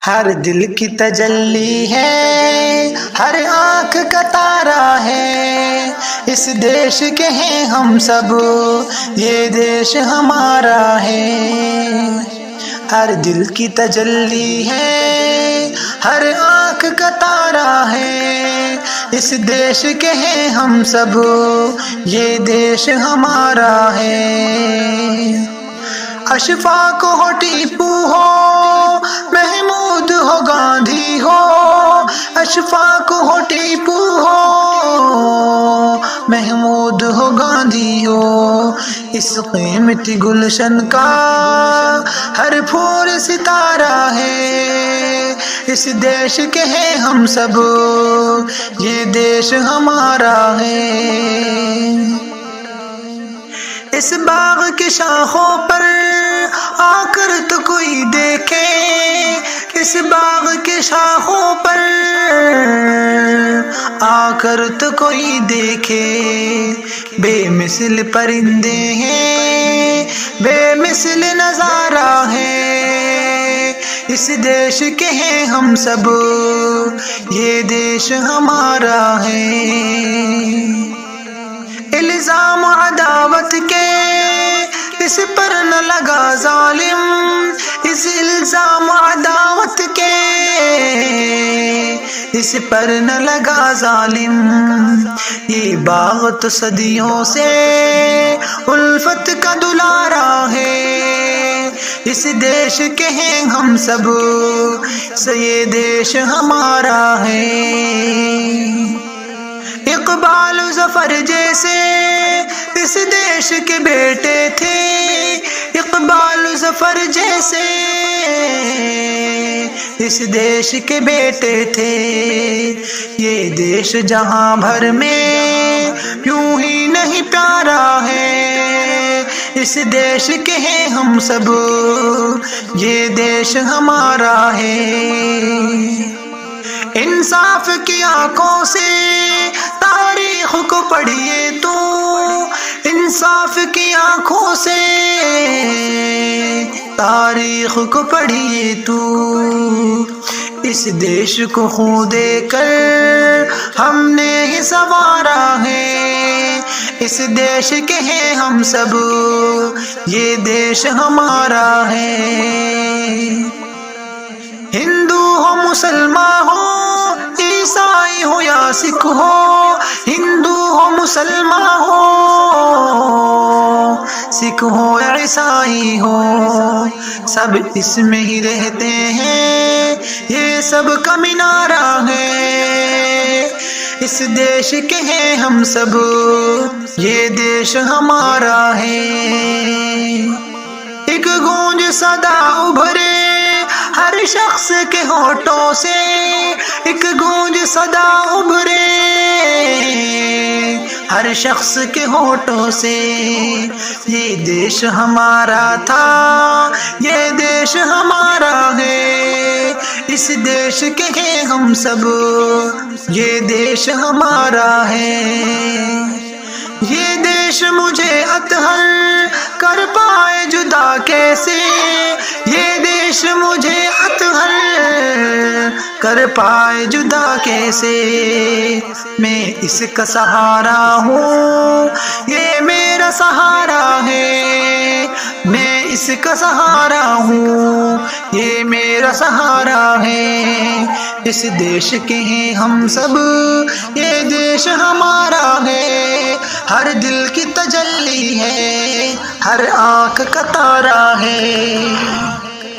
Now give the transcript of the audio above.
ہر دل کی تجلی ہے، ہر آنکھ کا تارا ہے، اس دیش کے ہیں ہم سب، یہ دیش ہمارا ہے۔ ہر دل کی تجلی ہے، ہر آنکھ کا تارا ہے، اس دیش کے ہیں ہم سب، یہ دیش ہمارا ہے۔ اشفاق ہو ٹیپو ہو، محمود ہو گاندھی ہو، اشفاق ہو ٹیپو ہو، محمود ہو گاندھی ہو، اس قیمتی گلشن کا ہر پھول ستارہ ہے، اس دیش کے ہیں ہم سب، یہ دیش ہمارا ہے۔ اس باغ کی شاخوں پر آ کر تو کوئی دیکھے، اس باغ کی شاخوں پر آ کر تو کوئی دیکھے، بے مثل پرندے ہیں، بے مثل نظارہ ہے، اس دیش کے ہیں ہم سب، یہ دیش ہمارا ہے۔ الزام عداوت کے اس پر نہ لگا ظالم، اس الزام عداوت کے اس پر نہ لگا ظالم، یہ باغ تو صدیوں سے الفت کا دلارا ہے، اس دیش کے ہیں ہم سب، یہ دیش ہمارا ہے۔ اقبال ظفر جیسے اس دیش کے بیٹے تھے، اقبال ظفر جیسے اس دیش کے بیٹے تھے، یہ دیش جہاں بھر میں یوں ہی نہیں پیارا ہے، اس دیش کے ہیں ہم سب، یہ دیش ہمارا ہے۔ انصاف کی آنکھوں سے تاریخ کو پڑھیے تو، انصاف کی آنکھوں سے تاریخ کو پڑھیے تو، اس دیش کو خون دے کر ہم نے ہی سنوارا ہے، اس دیش کے ہیں ہم سب، یہ دیش ہمارا ہے۔ ہندو ہو مسلمان ہو، عیسائی ہو یا سکھ ہو، ہندو ہو مسلمان ہو، سکھ ہو یا عیسائی ہو، سب اس میں ہی رہتے ہیں، یہ سب کا مینارہ ہے، اس دیش کے ہیں ہم سب، یہ دیش ہمارا ہے۔ ایک گونج صدا ابھرے ہر شخص کے ہونٹوں سے، ایک گونج صدا ابھرے ہر شخص کے ہونٹوں سے، یہ دیش ہمارا تھا، یہ دیش ہمارا ہے، اس دیش کے ہیں ہم سب، یہ دیش ہمارا ہے۔ یہ دیش مجھے اطہر کر پائے جدا کیسے، یہ دیش مجھے اطہر کر پائے جدا کیسے، میں اس کا سہارا ہوں، یہ میرا سہارا ہے، میں اس کا سہارا ہوں، یہ میرا سہارا ہے، اس دیش کے ہیں ہم سب، یہ دیش ہمارا ہے۔ ہر دل کی تجلی ہے، ہر آنکھ کا تارا ہے۔